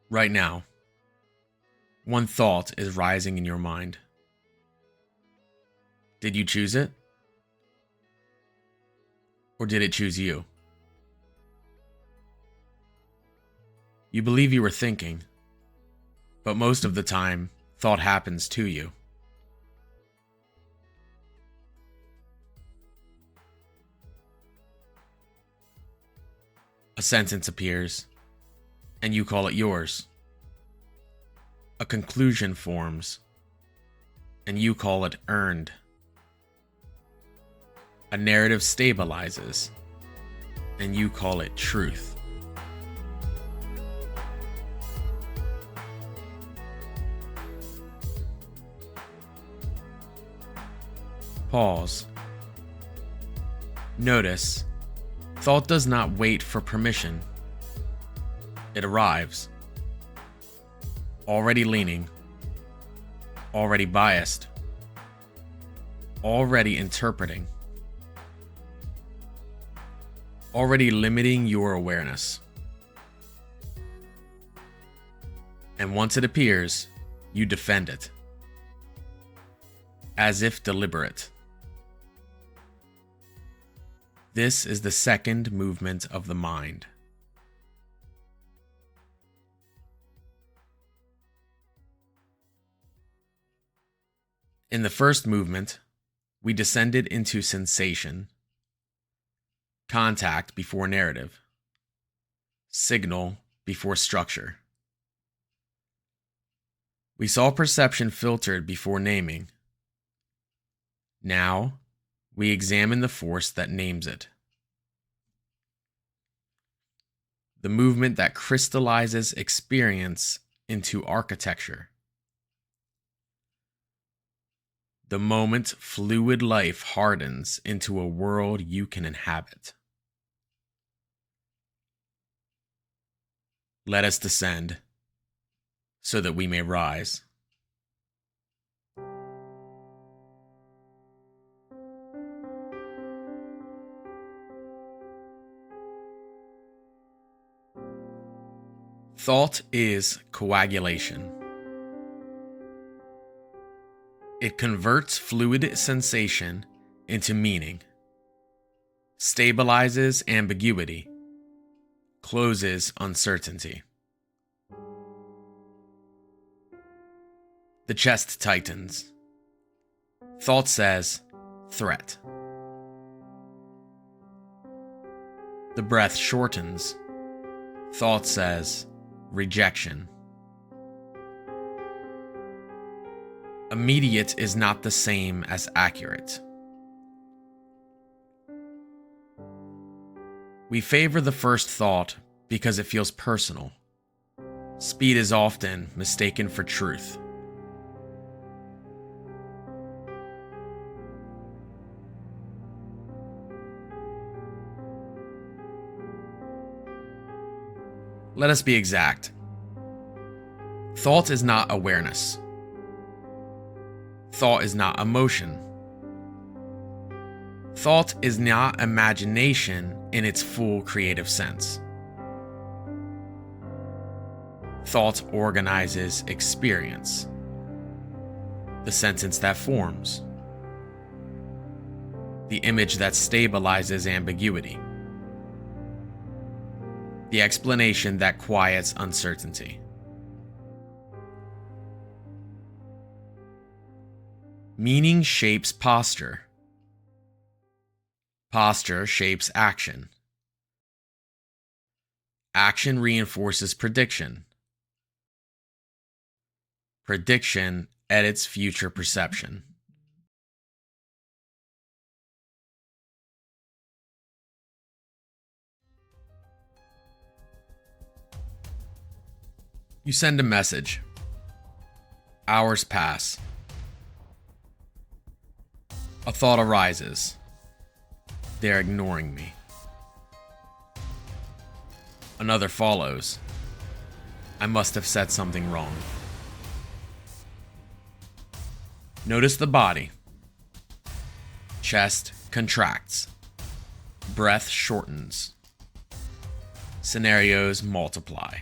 Right now, one thought is rising in your mind. Did you choose it? Or did it choose you? You believe you were thinking, but most of the time, thought happens to you. A sentence appears, and you call it yours. A conclusion forms, and you call it earned. A narrative stabilizes, and you call it truth. Pause. Notice, thought does not wait for permission. It arrives. Already leaning. Already biased. Already interpreting. Already limiting your awareness. And once it appears, you defend it. As if deliberate. This is the second movement of the mind. In the first movement, we descended into sensation, contact before narrative, signal before structure. We saw perception filtered before naming. Now, we examine the force that names it. The movement that crystallizes experience into architecture. The moment fluid life hardens into a world you can inhabit. Let us descend, so that we may rise. Thought is coagulation. It converts fluid sensation into meaning, stabilizes ambiguity, closes uncertainty. The chest tightens. Thought says, threat. The breath shortens. Thought says, rejection. Immediate is not the same as accurate. We favor the first thought because it feels personal. Speed is often mistaken for truth. Let us be exact. Thought is not awareness. Thought is not emotion. Thought is not imagination in its full creative sense. Thought organizes experience, the sentence that forms, the image that stabilizes ambiguity, the explanation that quiets uncertainty. Meaning shapes posture. Posture shapes action. Action reinforces prediction. Prediction edits future perception. You send a message. Hours pass. A thought arises. They're ignoring me. Another follows. I must have said something wrong. Notice the body. Chest contracts. Breath shortens. Scenarios multiply.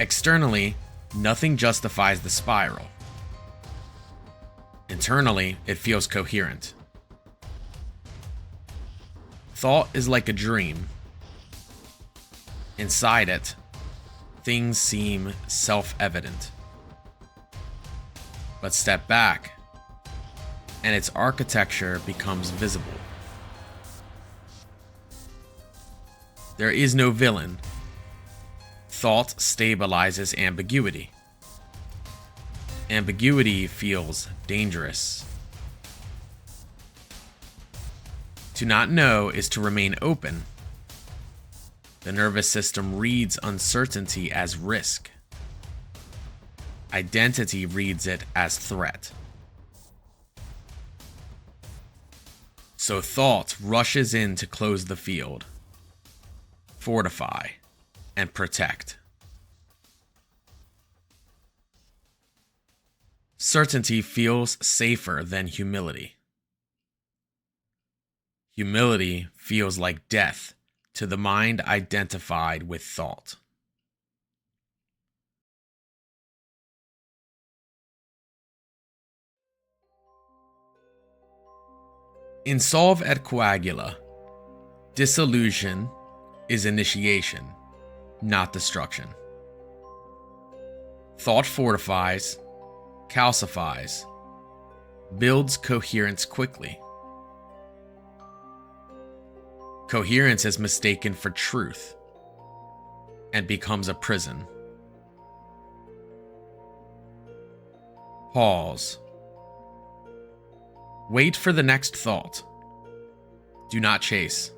Externally, nothing justifies the spiral. Internally, it feels coherent. Thought is like a dream. Inside it, things seem self-evident. But step back, and its architecture becomes visible. There is no villain. Thought stabilizes ambiguity. Ambiguity feels dangerous. To not know is to remain open. The nervous system reads uncertainty as risk. Identity reads it as threat. So thought rushes in to close the field, fortify, and protect. Certainty feels safer than humility. Humility feels like death to the mind identified with thought. In Solve et Coagula, dissolution is initiation, not destruction. Thought fortifies, calcifies, builds coherence quickly. Coherence is mistaken for truth and becomes a prison. Pause. Wait for the next thought. Do not chase.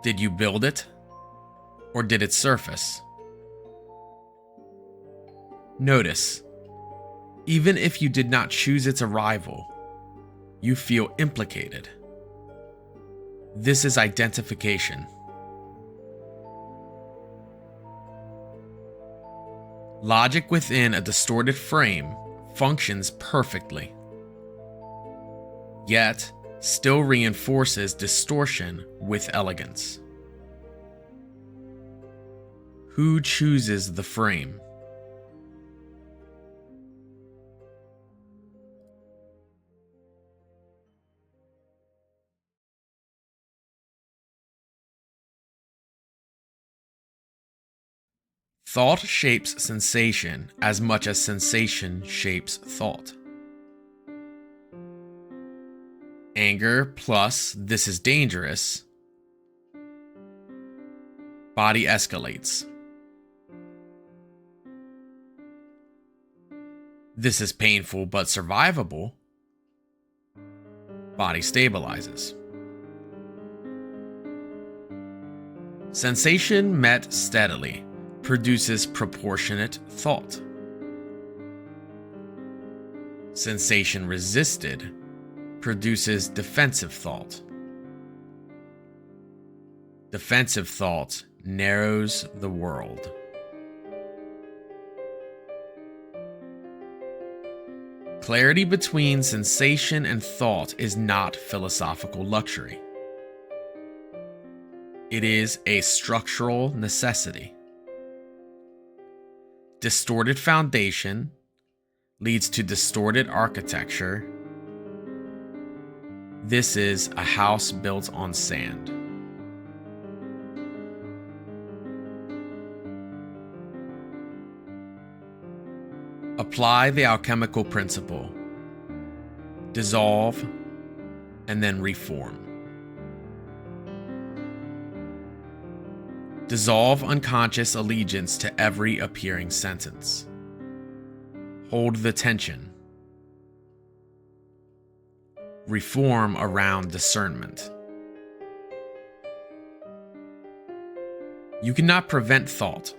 Did you build it, or did it surface? Notice, even if you did not choose its arrival, you feel implicated. This is identification. Logic within a distorted frame functions perfectly, yet still reinforces distortion with elegance. Who chooses the frame? Thought shapes sensation as much as sensation shapes thought. Anger plus "this is dangerous," body escalates. This is painful but survivable, body stabilizes. Sensation met steadily produces proportionate thought. Sensation resisted produces defensive thought. Defensive thought narrows the world. Clarity between sensation and thought is not philosophical luxury. It is a structural necessity. Distorted foundation leads to distorted architecture. This is a house built on sand. Apply the alchemical principle. Dissolve and then reform. Dissolve unconscious allegiance to every appearing sentence. Hold the tension. Reform around discernment. You cannot prevent thought,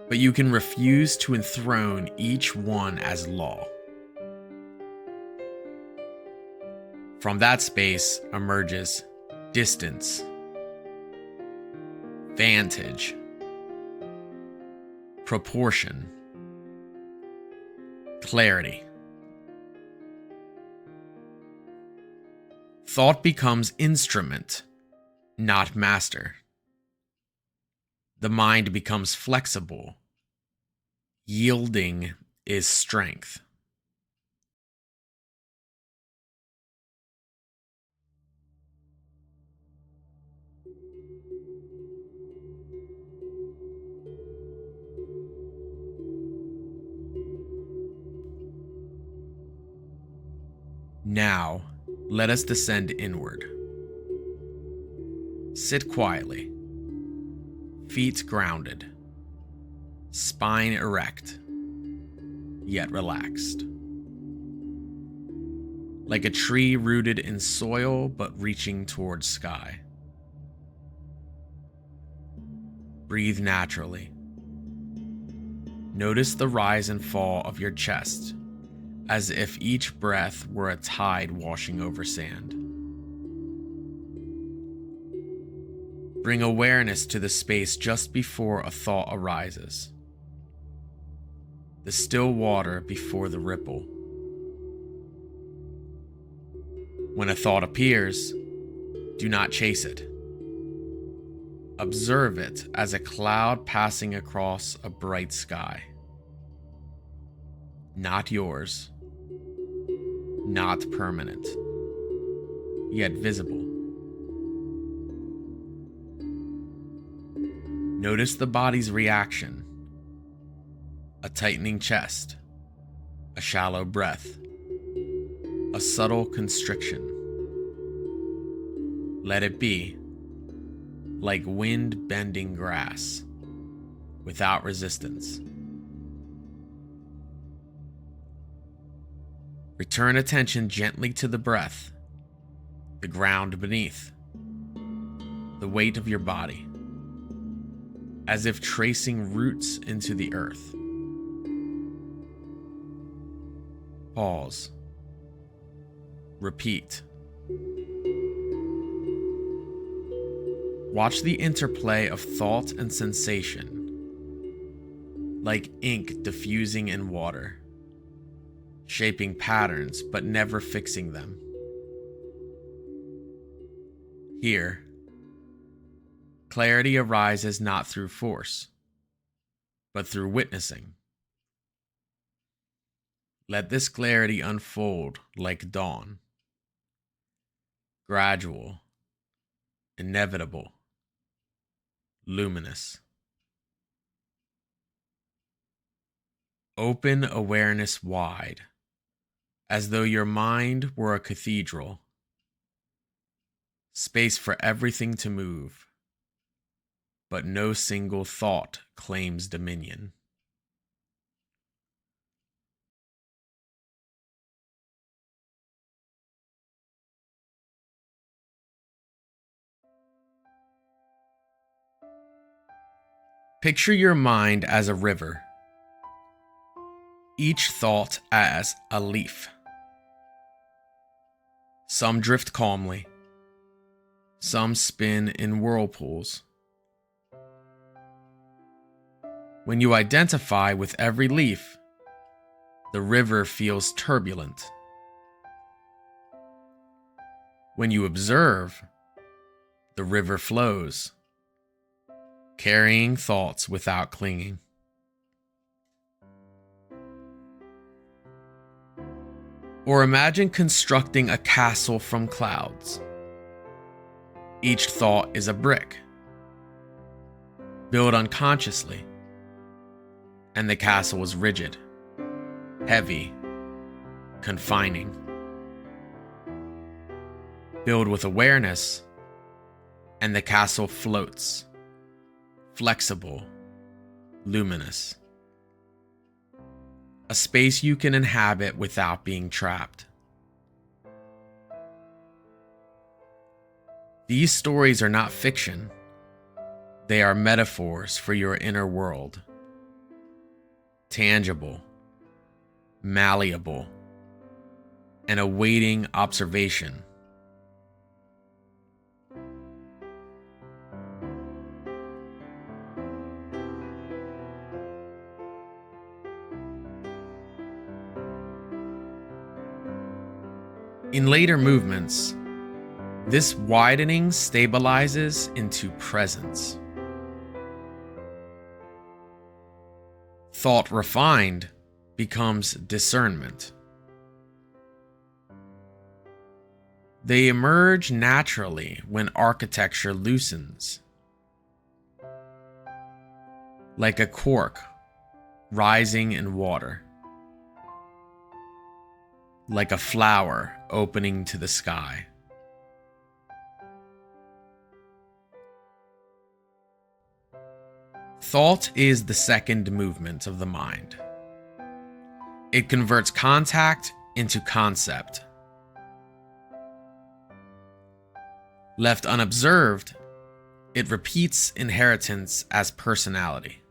but you can refuse to enthrone each one as law. From that space emerges distance, vantage, proportion, clarity. Thought becomes instrument, not master. The mind becomes flexible. Yielding is strength. Now, let us descend inward. Sit quietly, feet grounded, spine erect, yet relaxed. Like a tree rooted in soil but reaching towards sky. Breathe naturally. Notice the rise and fall of your chest, as if each breath were a tide washing over sand. Bring awareness to the space just before a thought arises. The still water before the ripple. When a thought appears, do not chase it. Observe it as a cloud passing across a bright sky. Not yours, not permanent, yet visible. Notice the body's reaction. A tightening chest, a shallow breath, a subtle constriction. Let it be, like wind bending grass, without resistance. Return attention gently to the breath, the ground beneath, the weight of your body, as if tracing roots into the earth. Pause. Repeat. Watch the interplay of thought and sensation, like ink diffusing in water, shaping patterns but never fixing them. Here, clarity arises not through force, but through witnessing. Let this clarity unfold like dawn, gradual, inevitable, luminous. Open awareness wide, as though your mind were a cathedral, space for everything to move, but no single thought claims dominion. Picture your mind as a river, each thought as a leaf. Some drift calmly, some spin in whirlpools. When you identify with every leaf, the river feels turbulent. When you observe, the river flows, carrying thoughts without clinging. Or imagine constructing a castle from clouds. Each thought is a brick, built unconsciously, and the castle is rigid, heavy, confining. Build with awareness, and the castle floats, flexible, luminous. A space you can inhabit without being trapped. These stories are not fiction. They are metaphors for your inner world. Tangible, malleable, and awaiting observation. In later movements, This widening stabilizes into presence. Thought refined becomes discernment. They emerge naturally when architecture loosens. Like a cork rising in water. Like a flower opening to the sky. Thought is the second movement of the mind. It converts contact into concept. Left unobserved, it repeats inheritance as personality.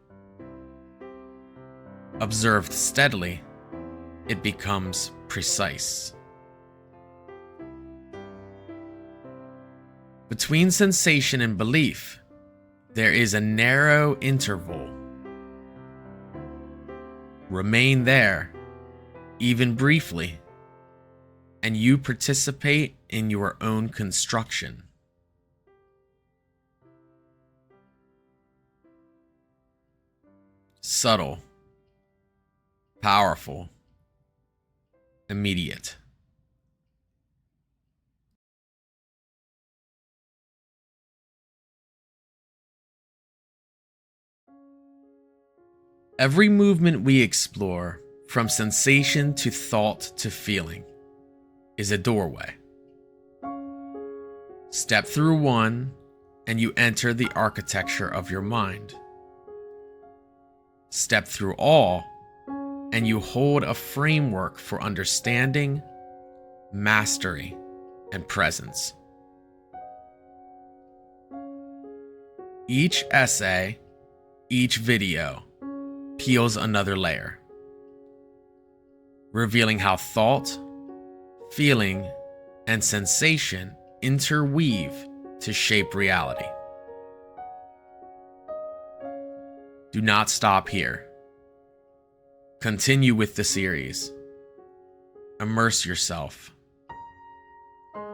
Observed steadily, it becomes precise. Between sensation and belief, there is a narrow interval. Remain there, even briefly, and you participate in your own construction. Subtle, powerful, immediate. Every movement we explore, from sensation to thought to feeling, is a doorway. Step through one, and you enter the architecture of your mind. Step through all, and you hold a framework for understanding, mastery, and presence. Each essay, each video, peels another layer, revealing how thought, feeling, and sensation interweave to shape reality. Do not stop here. Continue with the series. Immerse yourself.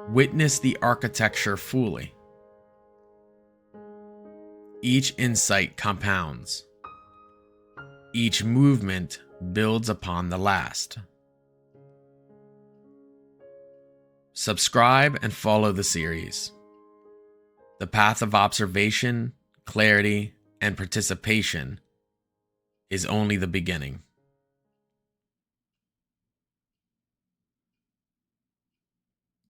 Witness the architecture fully. Each insight compounds. Each movement builds upon the last. Subscribe and follow the series. The path of observation, clarity, and participation is only the beginning.